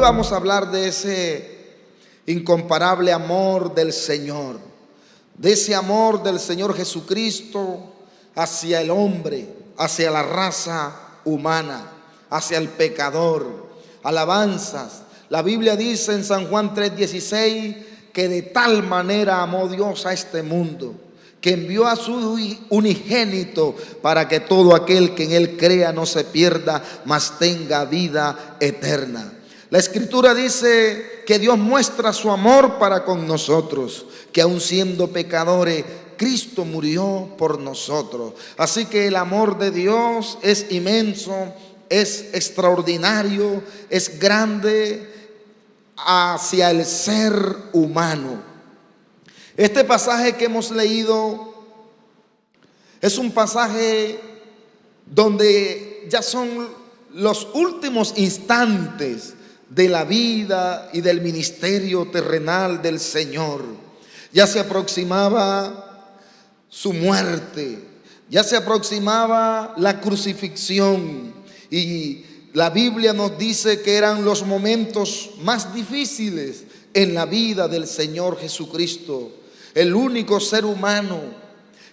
vamos a hablar de ese incomparable amor del Señor, de ese amor del Señor Jesucristo hacia el hombre, hacia la raza humana, hacia el pecador. Alabanzas. La Biblia dice en San Juan 3:16 que de tal manera amó Dios a este mundo, que envió a su unigénito para que todo aquel que en él crea no se pierda, mas tenga vida eterna. La Escritura dice que Dios muestra su amor para con nosotros, que aun siendo pecadores, Cristo murió por nosotros. Así que el amor de Dios es inmenso, es extraordinario, es grande hacia el ser humano. Este pasaje que hemos leído es un pasaje donde ya son los últimos instantes de la vida y del ministerio terrenal del Señor. Ya se aproximaba su muerte, ya se aproximaba la crucifixión, y la Biblia nos dice que eran los momentos más difíciles en la vida del Señor Jesucristo. El único ser humano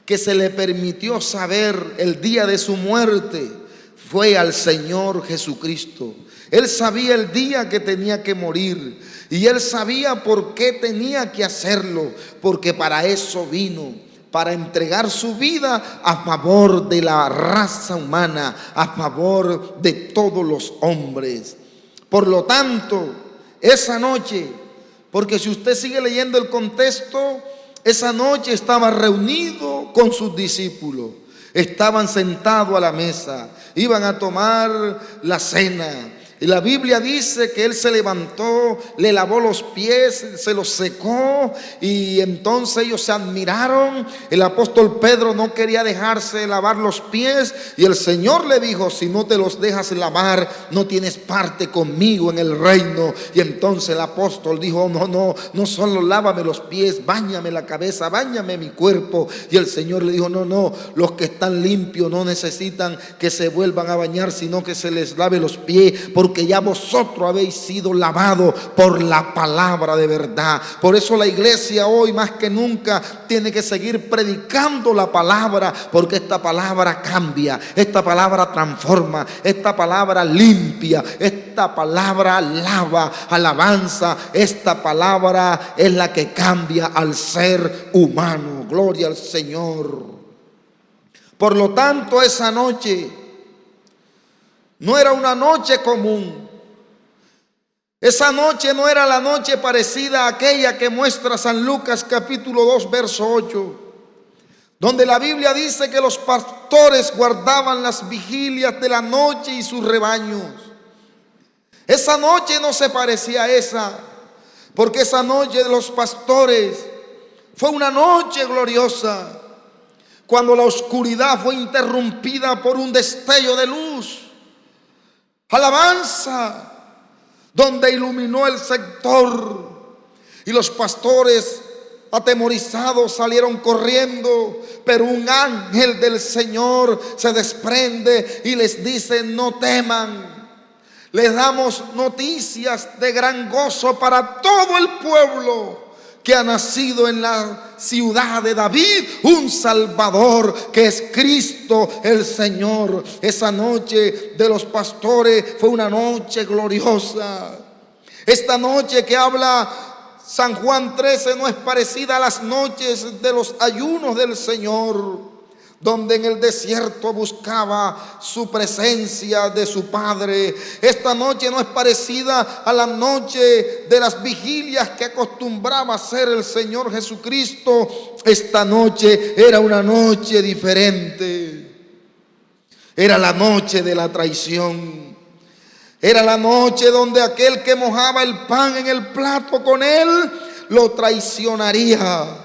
que se le permitió saber el día de su muerte fue al Señor Jesucristo. Él sabía el día que tenía que morir, y él sabía por qué tenía que hacerlo, porque para eso vino, para entregar su vida a favor de la raza humana, a favor de todos los hombres. Por lo tanto, esa noche, porque si usted sigue leyendo el contexto, esa noche estaba reunido con sus discípulos, estaban sentados a la mesa, iban a tomar la cena. Y la Biblia dice que él se levantó, le lavó los pies, se los secó, y entonces ellos se admiraron. El apóstol Pedro no quería dejarse lavar los pies, y el Señor le dijo: si no te los dejas lavar, no tienes parte conmigo en el reino. Y entonces el apóstol dijo: no solo lávame los pies, báñame la cabeza, báñame mi cuerpo. Y el Señor le dijo: no, los que están limpios no necesitan que se vuelvan a bañar, sino que se les lave los pies, porque ya vosotros habéis sido lavados por la palabra de verdad. Por eso la iglesia hoy más que nunca tiene que seguir predicando la palabra, porque esta palabra cambia, esta palabra transforma, esta palabra limpia, esta palabra lava. Alabanza, esta palabra es la que cambia al ser humano. Gloria al Señor. Por lo tanto, esa noche no era una noche común. Esa noche no era la noche parecida a aquella que muestra San Lucas capítulo 2 verso 8, donde la Biblia dice que los pastores guardaban las vigilias de la noche y sus rebaños. Esa noche no se parecía a esa, porque esa noche de los pastores fue una noche gloriosa, cuando la oscuridad fue interrumpida por un destello de luz. Alabanza, donde iluminó el sector, y los pastores atemorizados salieron corriendo, pero un ángel del Señor se desprende y les dice: no teman, les damos noticias de gran gozo para todo el pueblo, que ha nacido en la ciudad de David un Salvador, que es Cristo el Señor. Esa noche de los pastores fue una noche gloriosa. Esta noche que habla San Juan 13 no es parecida a las noches de los ayunos del Señor, donde en el desierto buscaba su presencia de su Padre. Esta noche no es parecida a la noche de las vigilias que acostumbraba hacer el Señor Jesucristo. Esta noche era una noche diferente. Era la noche de la traición. Era la noche donde aquel que mojaba el pan en el plato con él lo traicionaría.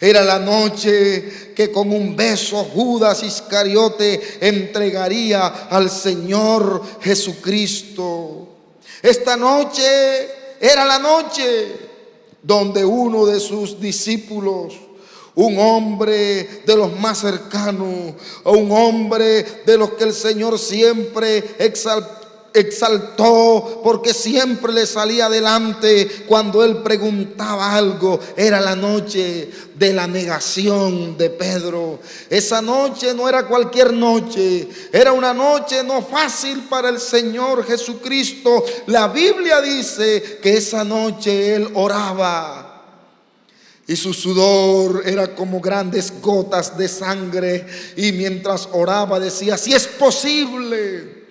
Era la noche que con un beso Judas Iscariote entregaría al Señor Jesucristo. Esta noche era la noche donde uno de sus discípulos, un hombre de los más cercanos, o un hombre de los que el Señor siempre exaltó porque siempre le salía adelante cuando él preguntaba algo. Era la noche de la negación de Pedro. Esa noche no era cualquier noche, era una noche no fácil para el Señor Jesucristo. La Biblia dice que esa noche él oraba y su sudor era como grandes gotas de sangre, y mientras oraba decía: si es posible,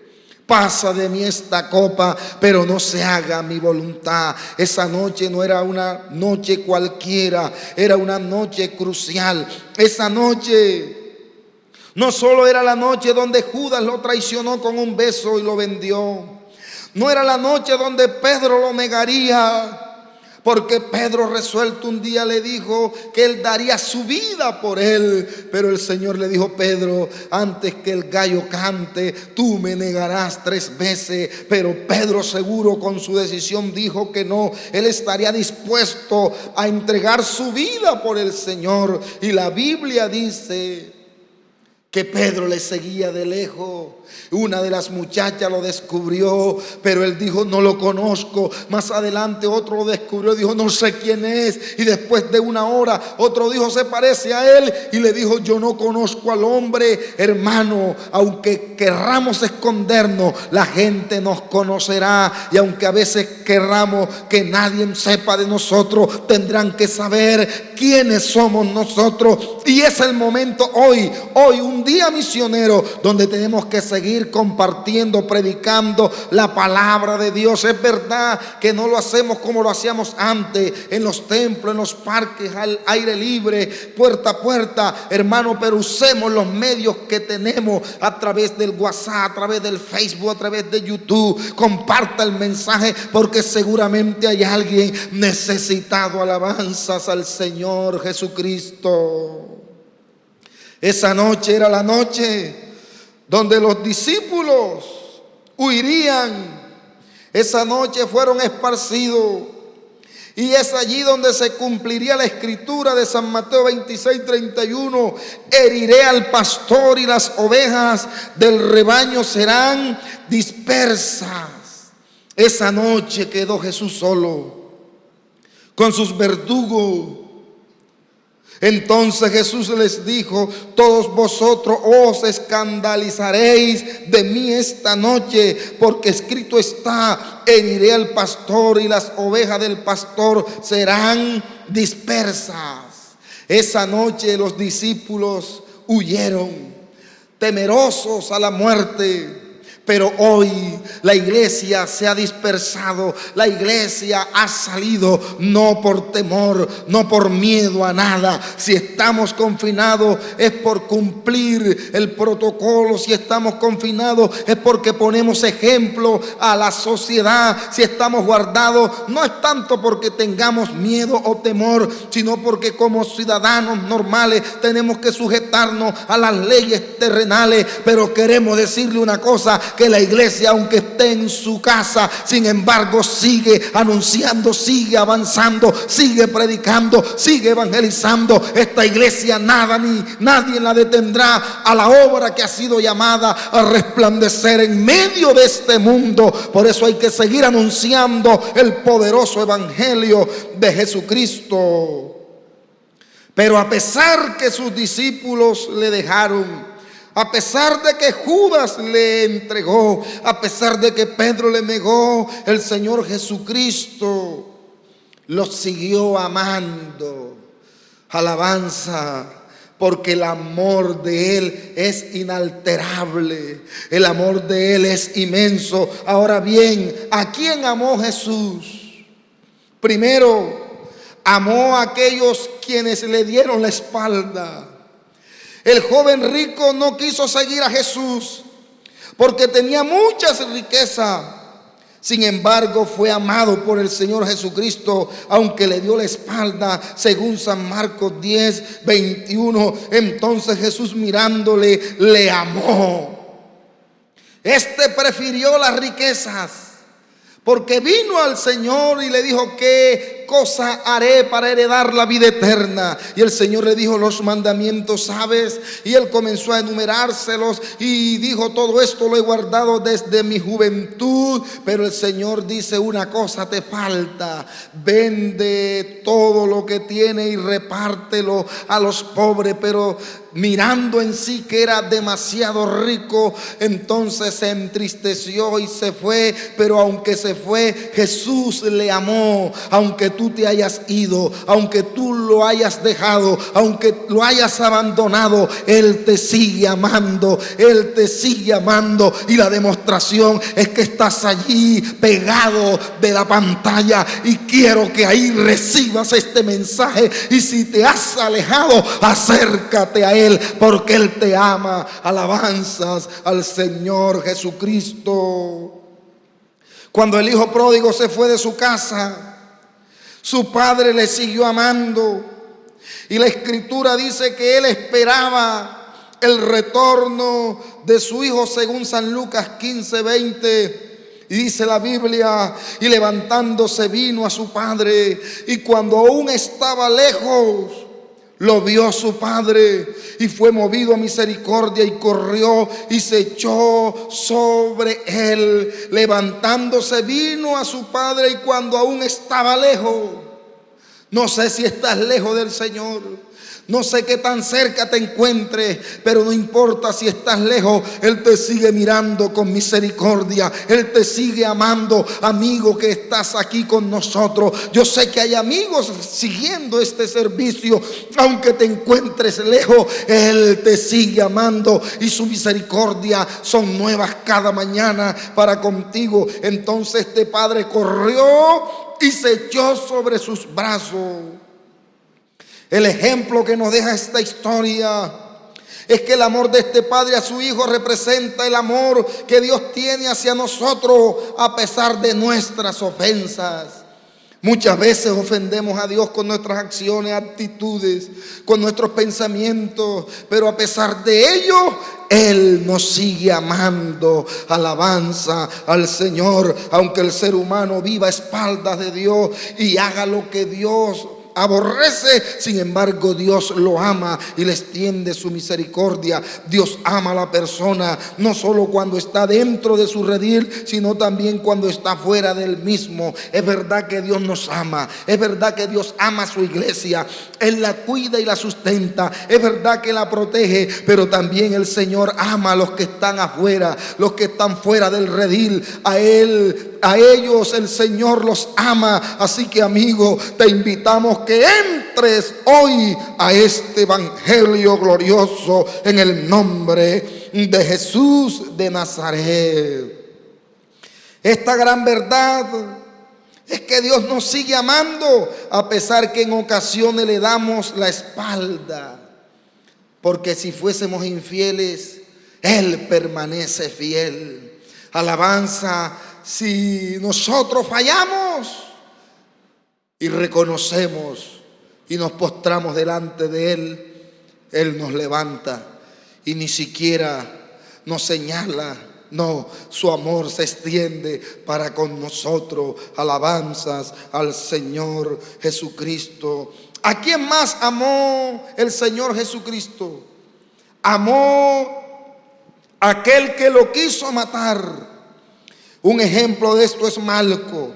pasa de mí esta copa, pero no se haga mi voluntad. Esa noche no era una noche cualquiera, era una noche crucial. Esa noche no solo era la noche donde Judas lo traicionó con un beso y lo vendió, no era la noche donde Pedro lo negaría, porque Pedro resuelto un día le dijo que él daría su vida por él. Pero el Señor le dijo: Pedro, antes que el gallo cante, tú me negarás 3 veces. Pero Pedro, seguro con su decisión, dijo que no. Él estaría dispuesto a entregar su vida por el Señor. Y la Biblia dice que Pedro le seguía de lejos. Una de las muchachas lo descubrió, pero él dijo: no lo conozco. Más adelante otro lo descubrió, dijo: no sé quién es. Y después de una hora otro dijo: se parece a él. Y le dijo: yo no conozco al hombre. Hermano, aunque querramos escondernos, la gente nos conocerá. Y aunque a veces querramos que nadie sepa de nosotros, tendrán que saber quiénes somos nosotros. Y es el momento hoy, un día misionero, donde tenemos que seguir compartiendo, predicando la palabra de Dios. Es verdad que no lo hacemos como lo hacíamos antes, en los templos, en los parques, al aire libre, puerta a puerta, hermano, pero usemos los medios que tenemos a través del WhatsApp, a través del Facebook, a través de YouTube. Comparta el mensaje, porque seguramente hay alguien necesitado. Alabanzas al Señor Jesucristo. Esa noche era la noche donde los discípulos huirían. Esa noche fueron esparcidos, y es allí donde se cumpliría la escritura de San Mateo 26:31. Heriré al pastor y las ovejas del rebaño serán dispersas. Esa noche quedó Jesús solo con sus verdugos. Entonces Jesús les dijo: todos vosotros os escandalizaréis de mí esta noche, porque escrito está: heriré al pastor y las ovejas del pastor serán dispersas. Esa noche los discípulos huyeron, temerosos a la muerte. Pero hoy la iglesia se ha dispersado, la iglesia ha salido, no por temor, no por miedo a nada. Si estamos confinados es por cumplir el protocolo. Si estamos confinados es porque ponemos ejemplo a la sociedad. Si estamos guardados no es tanto porque tengamos miedo o temor, sino porque como ciudadanos normales tenemos que sujetarnos a las leyes terrenales. Pero queremos decirle una cosa: que la iglesia, aunque esté en su casa, sin embargo sigue anunciando, sigue avanzando, sigue predicando, sigue evangelizando. Esta iglesia nada ni nadie la detendrá a la obra que ha sido llamada a resplandecer en medio de este mundo. Por eso hay que seguir anunciando el poderoso evangelio de Jesucristo. Pero a pesar que sus discípulos le dejaron, a pesar de que Judas le entregó, a pesar de que Pedro le negó, el Señor Jesucristo los siguió amando. Alabanza, porque el amor de Él es inalterable, el amor de Él es inmenso. Ahora bien, ¿a quién amó Jesús? Primero, amó a aquellos quienes le dieron la espalda. El joven rico no quiso seguir a Jesús porque tenía muchas riquezas. Sin embargo, fue amado por el Señor Jesucristo, aunque le dio la espalda, según San Marcos 10:21. Entonces Jesús, mirándole, le amó. Este prefirió las riquezas, porque vino al Señor y le dijo: ¿qué ¿qué cosa haré para heredar la vida eterna? Y el Señor le dijo: los mandamientos sabes. Y él comenzó a enumerárselos y dijo: todo esto lo he guardado desde mi juventud. Pero el Señor dice: una cosa te falta, vende todo lo que tiene y repártelo a los pobres. Pero mirando en sí que era demasiado rico, entonces se entristeció y se fue. Pero aunque se fue, Jesús le amó. Aunque tú te hayas ido, aunque tú lo hayas dejado, aunque lo hayas abandonado, Él te sigue amando. Él te sigue amando. Y la demostración es que estás allí pegado de la pantalla, y quiero que ahí recibas este mensaje. Y si te has alejado, acércate a Él, porque Él te ama. Alabanzas al Señor Jesucristo. Cuando el hijo pródigo se fue de su casa, su padre le siguió amando, y la Escritura dice que él esperaba el retorno de su hijo, según San Lucas 15:20. Y dice la Biblia: y levantándose vino a su padre, y cuando aún estaba lejos, lo vio su padre, y fue movido a misericordia, y corrió y se echó sobre él. Levantándose vino a su padre, y cuando aún estaba lejos. No sé si estás lejos del Señor, no sé qué tan cerca te encuentres, pero no importa si estás lejos, Él te sigue mirando con misericordia. Él te sigue amando. Amigo que estás aquí con nosotros, yo sé que hay amigos siguiendo este servicio. Aunque te encuentres lejos, Él te sigue amando, y su misericordia son nuevas cada mañana para contigo. Entonces este padre corrió y se echó sobre sus brazos. El ejemplo que nos deja esta historia es que el amor de este padre a su hijo representa el amor que Dios tiene hacia nosotros a pesar de nuestras ofensas. Muchas veces ofendemos a Dios con nuestras acciones, actitudes, con nuestros pensamientos, pero a pesar de ello, Él nos sigue amando. Alabanza al Señor. Aunque el ser humano viva a espaldas de Dios y haga lo que Dios aborrece, sin embargo Dios lo ama y le extiende su misericordia. Dios ama a la persona, no solo cuando está dentro de su redil, sino también cuando está fuera del mismo. Es verdad que Dios nos ama, es verdad que Dios ama a su iglesia, Él la cuida y la sustenta, es verdad que la protege, pero también el Señor ama a los que están afuera, los que están fuera del redil. A ellos el Señor los ama. Así que, amigo, te invitamos que entres hoy a este evangelio glorioso en el nombre de Jesús de Nazaret. Esta gran verdad es que Dios nos sigue amando a pesar que en ocasiones le damos la espalda, porque si fuésemos infieles, Él permanece fiel. Alabanza. Si nosotros fallamos y reconocemos y nos postramos delante de Él, Él nos levanta y ni siquiera nos señala. No, su amor se extiende para con nosotros. Alabanzas al Señor Jesucristo. ¿A quién más amó el Señor Jesucristo? Amó a aquel que lo quiso matar. Un ejemplo de esto es Malco,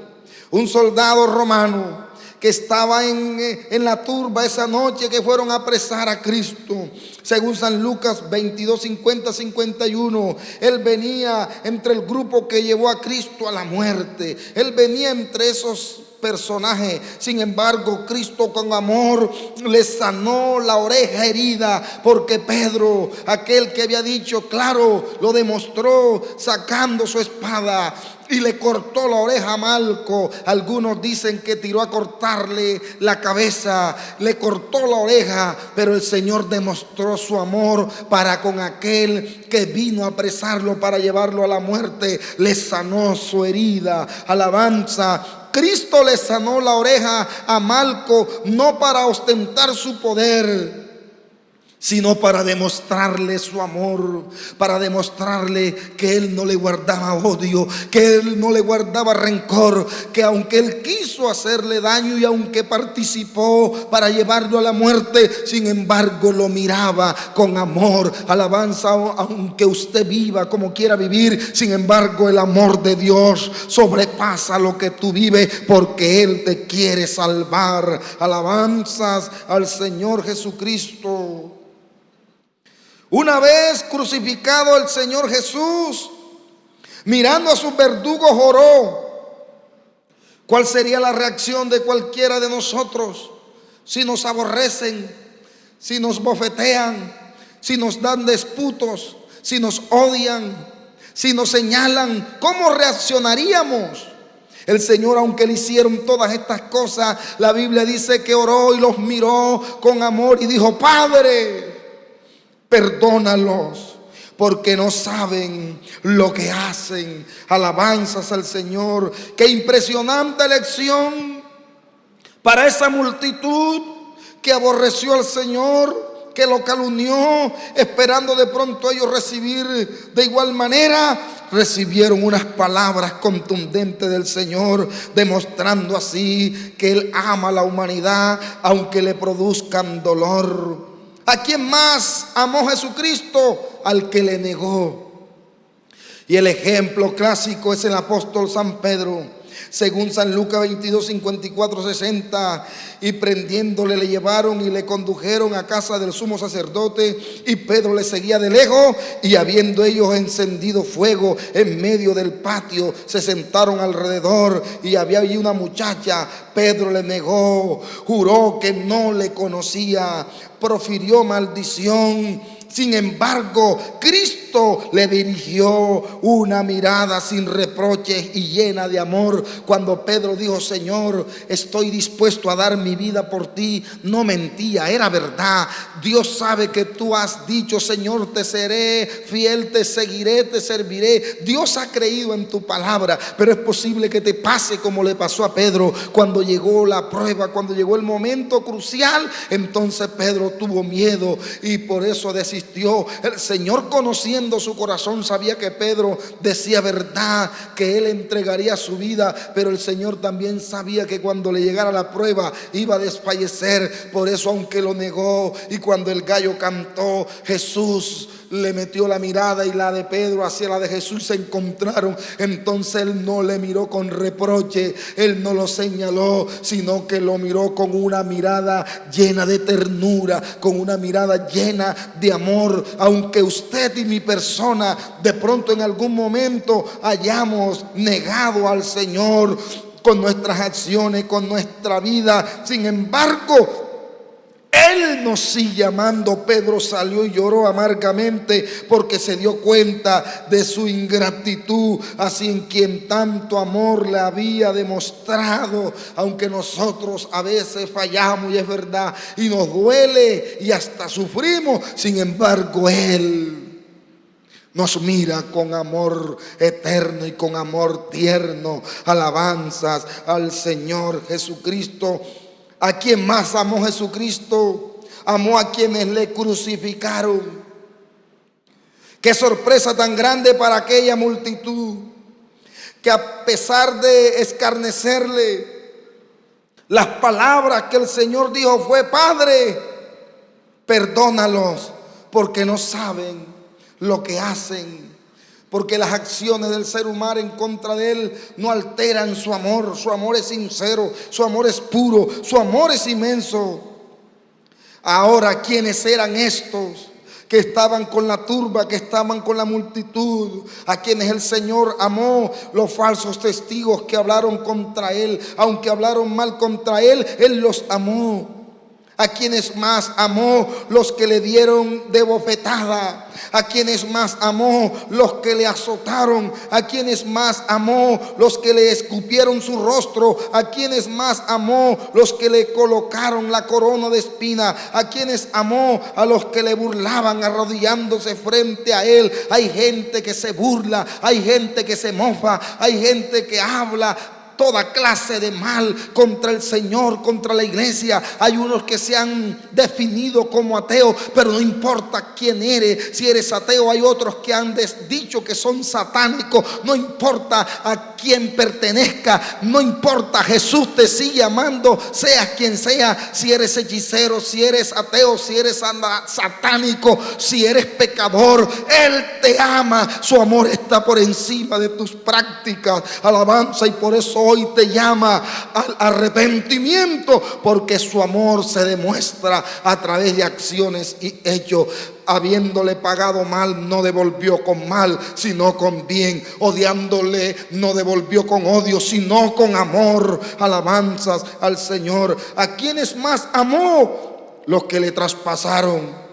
un soldado romano que estaba en la turba esa noche que fueron a apresar a Cristo. Según San Lucas 22:50-51, él venía entre el grupo que llevó a Cristo a la muerte. Él venía entre esos personajes. Sin embargo, Cristo con amor le sanó la oreja herida, porque Pedro, aquel que había dicho, claro, lo demostró sacando su espada y le cortó la oreja a Malco. Algunos dicen que tiró a cortarle la cabeza, le cortó la oreja, pero el Señor demostró su amor para con aquel que vino a apresarlo para llevarlo a la muerte. Le sanó su herida. Alabanza. Cristo le sanó la oreja a Malco no para ostentar su poder, sino para demostrarle su amor, para demostrarle que Él no le guardaba odio, que Él no le guardaba rencor, que aunque Él quiso hacerle daño y aunque participó para llevarlo a la muerte, sin embargo lo miraba con amor. Alabanza, aunque usted viva como quiera vivir, sin embargo el amor de Dios sobrepasa lo que tú vives, porque Él te quiere salvar. Alabanzas al Señor Jesucristo. Una vez crucificado el Señor Jesús, mirando a sus verdugos, oró. ¿Cuál sería la reacción de cualquiera de nosotros si nos aborrecen, si nos bofetean, si nos dan disputos, si nos odian, si nos señalan? ¿Cómo reaccionaríamos? El Señor, aunque le hicieron todas estas cosas, la Biblia dice que oró y los miró con amor y dijo: Padre, perdónalos, porque no saben lo que hacen. Alabanzas al Señor. Qué impresionante lección para esa multitud que aborreció al Señor, que lo calumnió, esperando de pronto ellos recibir de igual manera. Recibieron unas palabras contundentes del Señor, demostrando así que Él ama a la humanidad, aunque le produzcan dolor. ¿A quién más amó Jesucristo? Al que le negó. Y el ejemplo clásico es el apóstol San Pedro. Según San Lucas 22, 54, 60, y prendiéndole le llevaron y le condujeron a casa del sumo sacerdote, y Pedro le seguía de lejos, y habiendo ellos encendido fuego en medio del patio, se sentaron alrededor, y había allí una muchacha. Pedro le negó, juró que no le conocía, profirió maldición. Sin embargo, Cristo le dirigió una mirada sin reproches y llena de amor. Cuando Pedro dijo: Señor, estoy dispuesto a dar mi vida por ti, no mentía, era verdad. Dios sabe que tú has dicho: Señor, te seré fiel, te seguiré, te serviré. Dios ha creído en tu palabra, pero es posible que te pase como le pasó a Pedro. Cuando llegó la prueba, cuando llegó el momento crucial, entonces Pedro tuvo miedo y por eso desistió. El Señor, conociendo su corazón, sabía que Pedro decía verdad, que él entregaría su vida, pero el Señor también sabía que cuando le llegara la prueba iba a desfallecer. Por eso, aunque lo negó, y cuando el gallo cantó, Jesús le metió la mirada y la de Pedro hacia la de Jesús se encontraron. Entonces él no le miró con reproche, él no lo señaló, sino que lo miró con una mirada llena de ternura, con una mirada llena de amor. Aunque usted y mi persona de pronto en algún momento hayamos negado al Señor con nuestras acciones, con nuestra vida, sin embargo Él nos sigue amando. Pedro salió y lloró amargamente porque se dio cuenta de su ingratitud hacia quien tanto amor le había demostrado. Aunque nosotros a veces fallamos, y es verdad, y nos duele y hasta sufrimos, sin embargo Él nos mira con amor eterno y con amor tierno. Alabanzas al Señor Jesucristo. ¿A quién más amó Jesucristo? Amó a quienes le crucificaron. Qué sorpresa tan grande para aquella multitud, que a pesar de escarnecerle, las palabras que el Señor dijo fue: Padre, perdónalos, porque no saben lo que hacen. Porque las acciones del ser humano en contra de Él no alteran su amor. Su amor es sincero, su amor es puro, su amor es inmenso. Ahora, ¿quiénes eran estos que estaban con la turba, que estaban con la multitud? A quienes el Señor amó. Los falsos testigos que hablaron contra Él, aunque hablaron mal contra Él, Él los amó. A quienes más amó, los que le dieron de bofetada. A quienes más amó, los que le azotaron. A quienes más amó, los que le escupieron su rostro. A quienes más amó, los que le colocaron la corona de espina. A quienes amó, a los que le burlaban arrodillándose frente a Él. Hay gente que se burla, hay gente que se mofa, hay gente que habla toda clase de mal contra el Señor, contra la iglesia. Hay unos que se han definido como ateos, pero no importa quién eres. Si eres ateo, hay otros que han dicho que son satánicos. No importa a quién pertenezca, no importa, Jesús te sigue amando, seas quien sea. Si eres hechicero, si eres ateo, si eres satánico, si eres pecador, Él te ama. Su amor está por encima de tus prácticas. Alabanza. Y por eso hoy te llama al arrepentimiento, porque su amor se demuestra a través de acciones y hechos. Habiéndole pagado mal, no devolvió con mal, sino con bien. Odiándole, no devolvió con odio, sino con amor. Alabanzas al Señor. ¿A quienes más amó? Los que le traspasaron,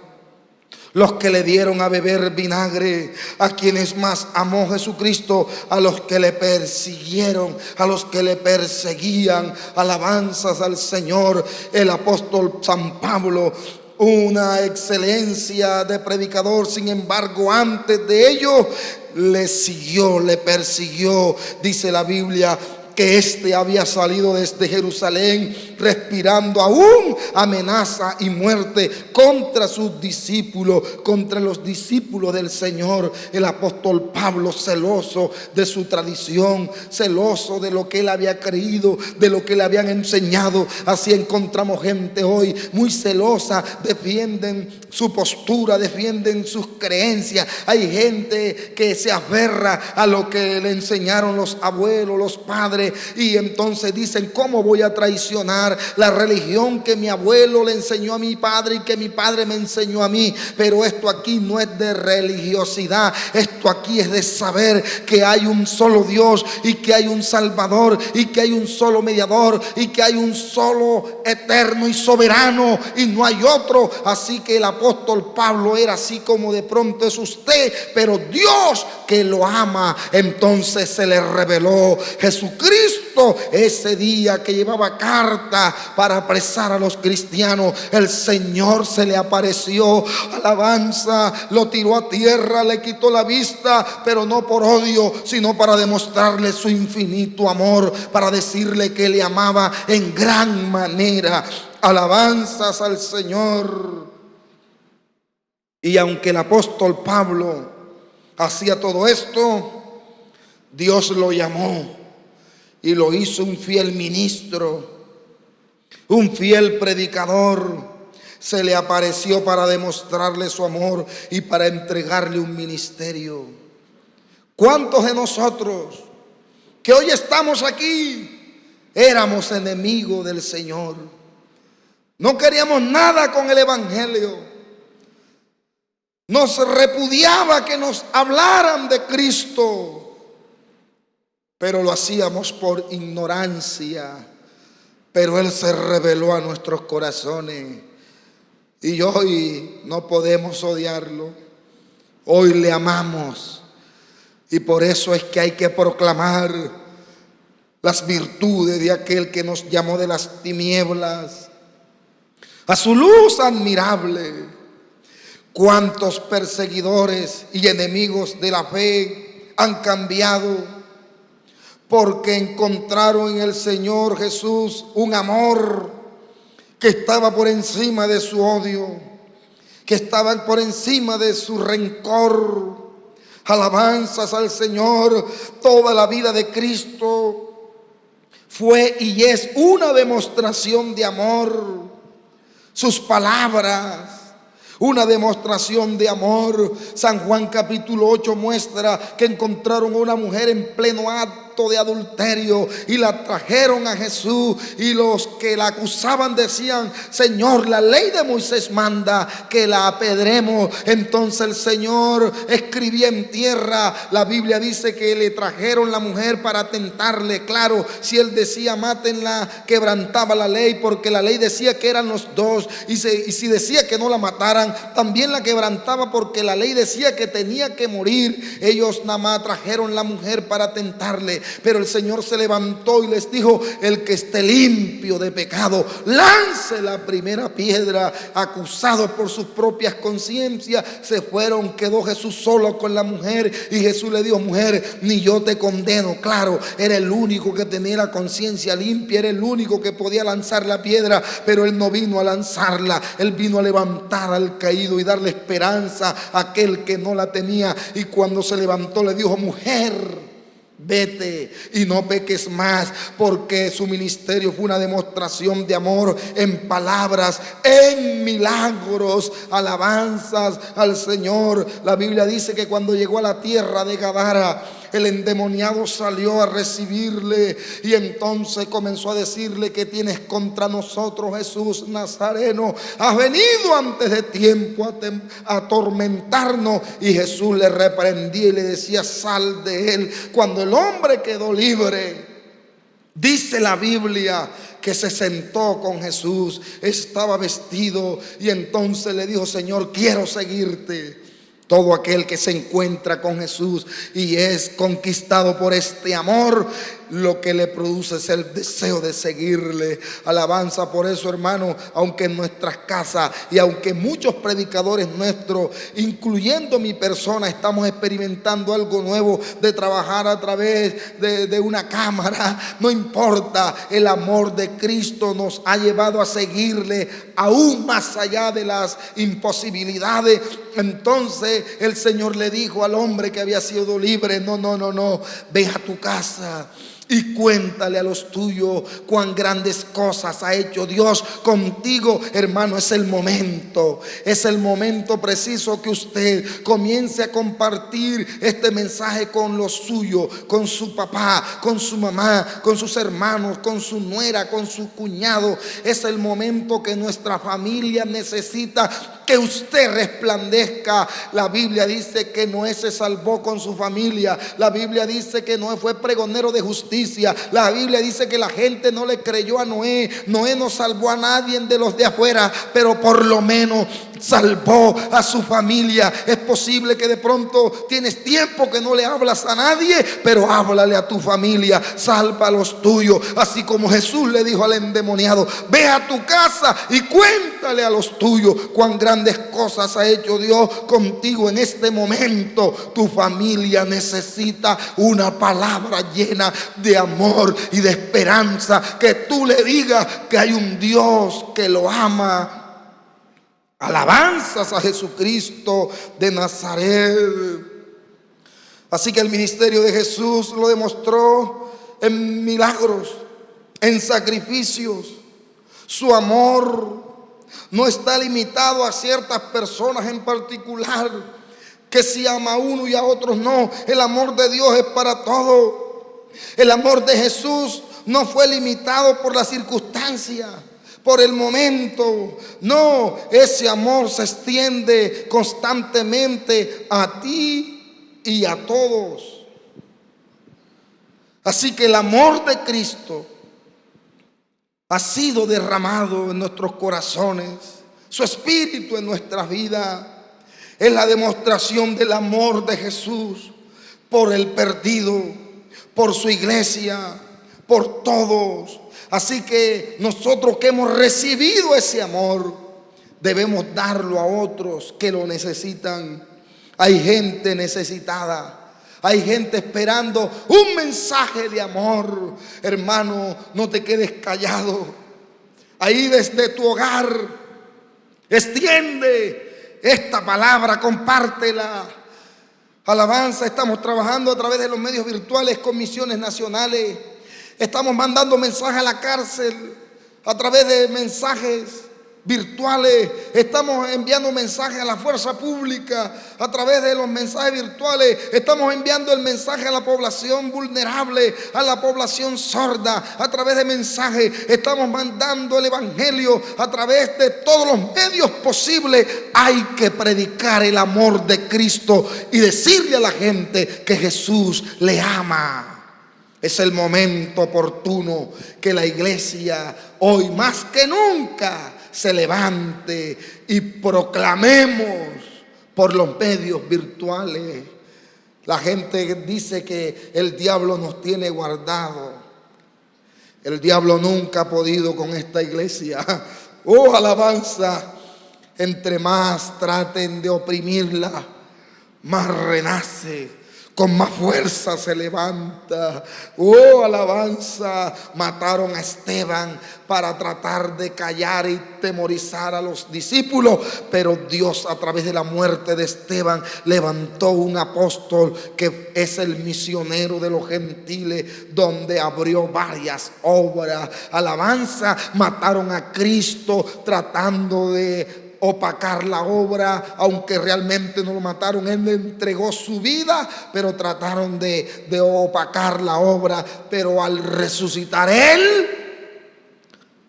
los que le dieron a beber vinagre. A quienes más amó Jesucristo, a los que le persiguieron, a los que le perseguían. Alabanzas al Señor. El apóstol San Pablo, una excelencia de predicador, sin embargo, antes de ello le siguió, le persiguió. Dice la Biblia que éste había salido desde Jerusalén respirando aún amenaza y muerte contra sus discípulos, contra los discípulos del Señor. El apóstol Pablo, celoso de su tradición, celoso de lo que él había creído, de lo que le habían enseñado. Así encontramos gente hoy muy celosa, defienden su postura, defienden sus creencias. Hay gente que se aferra a lo que le enseñaron los abuelos, los padres, y entonces dicen: ¿cómo voy a traicionar la religión que mi abuelo le enseñó a mi padre y que mi padre me enseñó a mí? Pero esto aquí no es de religiosidad, esto aquí es de saber que hay un solo Dios y que hay un Salvador y que hay un solo mediador y que hay un solo eterno y soberano y no hay otro. Así que el apóstol Pablo era así como de pronto es usted, pero Dios que lo ama, entonces se le reveló Jesucristo ese día que llevaba carta para apresar a los cristianos. El Señor se le apareció, alabanza, lo tiró a tierra, le quitó la vista, pero no por odio, sino para demostrarle su infinito amor, para decirle que le amaba en gran manera. Alabanzas al Señor. Y aunque el apóstol Pablo hacía todo esto, Dios lo llamó y lo hizo un fiel ministro, un fiel predicador. Se le apareció para demostrarle su amor y para entregarle un ministerio. ¿Cuántos de nosotros que hoy estamos aquí éramos enemigos del Señor? No queríamos nada con el evangelio. Nos repudiaba que nos hablaran de Cristo, pero lo hacíamos por ignorancia. Pero Él se reveló a nuestros corazones y hoy no podemos odiarlo. Hoy le amamos y por eso es que hay que proclamar las virtudes de aquel que nos llamó de las tinieblas a su luz admirable. Cuántos perseguidores y enemigos de la fe han cambiado porque encontraron en el Señor Jesús un amor que estaba por encima de su odio, que estaba por encima de su rencor. Alabanzas al Señor. Toda la vida de Cristo fue y es una demostración de amor. Sus palabras, una demostración de amor. San Juan capítulo 8 muestra que encontraron a una mujer en pleno acto de adulterio y la trajeron a Jesús, y los que la acusaban decían: Señor, la ley de Moisés manda que la apedremos. Entonces el Señor escribía en tierra. La Biblia dice que le trajeron la mujer para tentarle. Claro, si él decía mátenla, quebrantaba la ley, porque la ley decía que eran los dos, y si decía que no la mataran, también la quebrantaba, porque la ley decía que tenía que morir. Ellos nada más trajeron la mujer para tentarle. Pero el Señor se levantó y les dijo: el que esté limpio de pecado, lance la primera piedra. Acusados por sus propias conciencias, se fueron. Quedó Jesús solo con la mujer y Jesús le dijo: mujer, ni yo te condeno. Claro, era el único que tenía la conciencia limpia, era el único que podía lanzar la piedra, pero él no vino a lanzarla, él vino a levantar al caído y darle esperanza a aquel que no la tenía. Y cuando se levantó le dijo: mujer, vete y no peques más, porque su ministerio fue una demostración de amor en palabras, en milagros, alabanzas al Señor. La Biblia dice que cuando llegó a la tierra de Gadara, el endemoniado salió a recibirle y entonces comenzó a decirle: ¿qué tienes contra nosotros, Jesús Nazareno? Has venido antes de tiempo a atormentarnos. Y Jesús le reprendía y le decía: sal de él. Cuando el hombre quedó libre, dice la Biblia que se sentó con Jesús, estaba vestido y entonces le dijo: Señor, quiero seguirte. Todo aquel que se encuentra con Jesús y es conquistado por este amor, lo que le produce es el deseo de seguirle. Alabanza. Por eso, hermano, aunque en nuestras casas y aunque muchos predicadores nuestros, incluyendo mi persona, estamos experimentando algo nuevo de trabajar a través de una cámara, no importa, el amor de Cristo nos ha llevado a seguirle aún más allá de las imposibilidades. Entonces el Señor le dijo al hombre que había sido libre: no, ve a tu casa y cuéntale a los tuyos cuán grandes cosas ha hecho Dios contigo. Hermano, es el momento preciso que usted comience a compartir este mensaje con los suyos, con su papá, con su mamá, con sus hermanos, con su nuera, con su cuñado. Es el momento que nuestra familia necesita que usted resplandezca. La Biblia dice que Noé se salvó con su familia. La Biblia dice que Noé fue pregonero de justicia. La Biblia dice que la gente no le creyó a Noé. Noé no salvó a nadie de los de afuera, pero por lo menos salvó a su familia. Es posible que de pronto tienes tiempo que no le hablas a nadie, pero háblale a tu familia, salva a los tuyos. Así como Jesús le dijo al endemoniado: ve a tu casa y cuéntale a los tuyos cuán grandes cosas ha hecho Dios contigo. En este momento tu familia necesita una palabra llena de amor y de esperanza, que tú le digas que hay un Dios que lo ama. Alabanzas a Jesucristo de Nazaret. Así que el ministerio de Jesús lo demostró en milagros, en sacrificios. Su amor no está limitado a ciertas personas en particular, que si ama a uno y a otros no. El amor de Dios es para todos. El amor de Jesús no fue limitado por las circunstancias, por el momento. No, ese amor se extiende constantemente a ti y a todos. Así que el amor de Cristo ha sido derramado en nuestros corazones. Su espíritu en nuestras vidas es la demostración del amor de Jesús por el perdido, por su iglesia, por todos. Así que nosotros que hemos recibido ese amor, debemos darlo a otros que lo necesitan. Hay gente necesitada. Hay gente esperando un mensaje de amor. Hermano, no te quedes callado. Ahí desde tu hogar, extiende esta palabra, compártela. Alabanza. Estamos trabajando a través de los medios virtuales con misiones nacionales. Estamos mandando mensajes a la cárcel a través de mensajes virtuales. Estamos enviando mensajes a la fuerza pública a través de los mensajes virtuales. Estamos enviando el mensaje a la población vulnerable, a la población sorda, a través de mensajes. Estamos mandando el evangelio a través de todos los medios posibles. Hay que predicar el amor de Cristo y decirle a la gente que Jesús le ama. Es el momento oportuno que la iglesia hoy más que nunca se levante y proclamemos por los medios virtuales La gente dice que el diablo nos tiene guardado. El diablo nunca ha podido con esta iglesia. Oh, alabanza. Entre más traten de oprimirla, más renace, con más fuerza se levanta. Oh, alabanza. Mataron a Esteban para tratar de callar y temorizar a los discípulos, pero Dios, a través de la muerte de Esteban, levantó un apóstol que es el misionero de los gentiles, donde abrió varias obras. Alabanza. Mataron a Cristo tratando de opacar la obra, aunque realmente no lo mataron. Él le entregó su vida, pero trataron de opacar la obra. Pero al resucitar Él,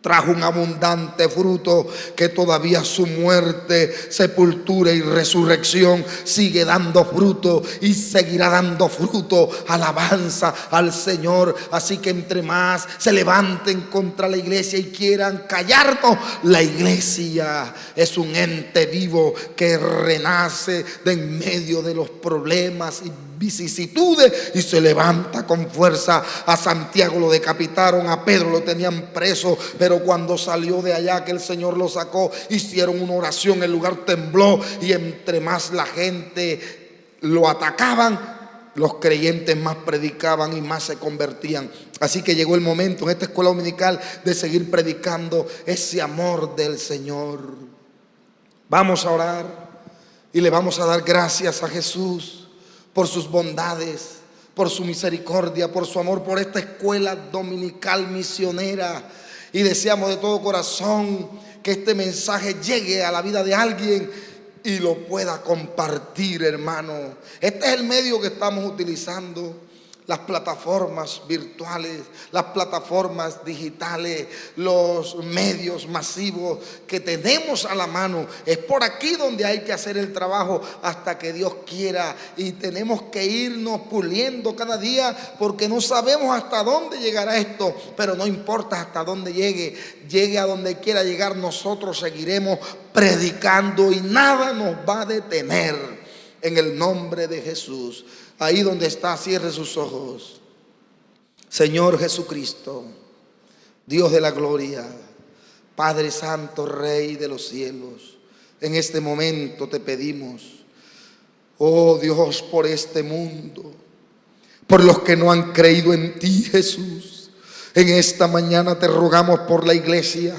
trajo un abundante fruto, que todavía su muerte, sepultura y resurrección sigue dando fruto y seguirá dando fruto. Alabanza al Señor. Así que entre más se levanten contra la iglesia y quieran callarnos, la iglesia es un ente vivo que renace de en medio de los problemas y vicisitudes y se levanta con fuerza. A Santiago lo decapitaron, a Pedro lo tenían preso, pero cuando salió de allá, que el Señor lo sacó, hicieron una oración, el lugar tembló, y entre más la gente lo atacaban, los creyentes más predicaban y más se convertían. Así que llegó el momento en esta escuela dominical de seguir predicando ese amor del Señor. Vamos a orar y le vamos a dar gracias a Jesús por sus bondades, por su misericordia, por su amor, por esta escuela dominical misionera. Y deseamos de todo corazón que este mensaje llegue a la vida de alguien y lo pueda compartir, hermano. Este es el medio que estamos utilizando. Las plataformas virtuales, las plataformas digitales, los medios masivos que tenemos a la mano. Es por aquí donde hay que hacer el trabajo hasta que Dios quiera. Y tenemos que irnos puliendo cada día, porque no sabemos hasta dónde llegará esto. Pero no importa hasta dónde llegue a donde quiera llegar, nosotros seguiremos predicando y nada nos va a detener, en el nombre de Jesús. Ahí donde está, cierre sus ojos. Señor Jesucristo, Dios de la gloria, Padre Santo, Rey de los cielos, en este momento te pedimos, oh Dios, por este mundo, por los que no han creído en ti, Jesús. En esta mañana te rogamos por la iglesia,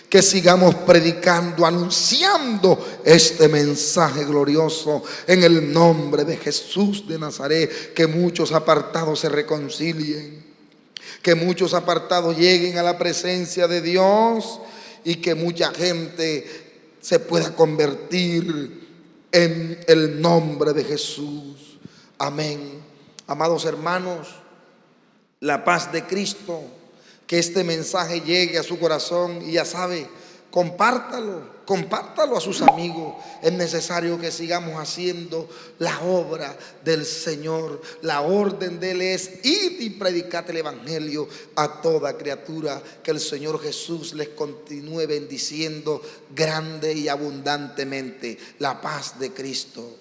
que sigamos predicando, anunciando este mensaje glorioso en el nombre de Jesús de Nazaret. Que muchos apartados se reconcilien, que muchos apartados lleguen a la presencia de Dios y que mucha gente se pueda convertir en el nombre de Jesús. Amén. Amados hermanos, la paz de Cristo, que este mensaje llegue a su corazón, y ya sabe, compártalo a sus amigos. Es necesario que sigamos haciendo la obra del Señor. La orden de Él es: id y predicad el evangelio a toda criatura. Que el Señor Jesús les continúe bendiciendo grande y abundantemente. La paz de Cristo.